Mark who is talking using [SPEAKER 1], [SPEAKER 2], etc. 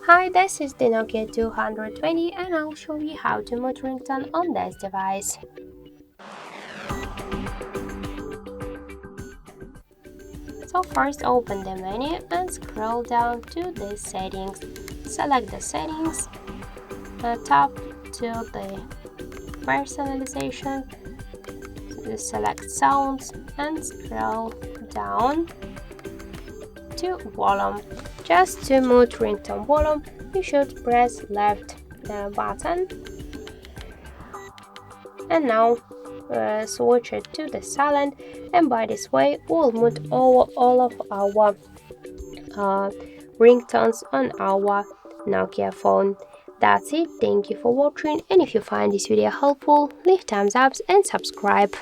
[SPEAKER 1] Hi, this is the Nokia 220 and I'll show you how to mute ringtone on this device. So first open the menu and scroll down to the settings. Select the settings, tap to the personalization, select sounds and scroll down to volume. Just to mute ringtone volume, you should press left button and now switch it to the silent, and by this way we'll mute all of our ringtones on our Nokia phone. That's it. Thank you for watching, and if you find this video helpful, leave thumbs up and subscribe.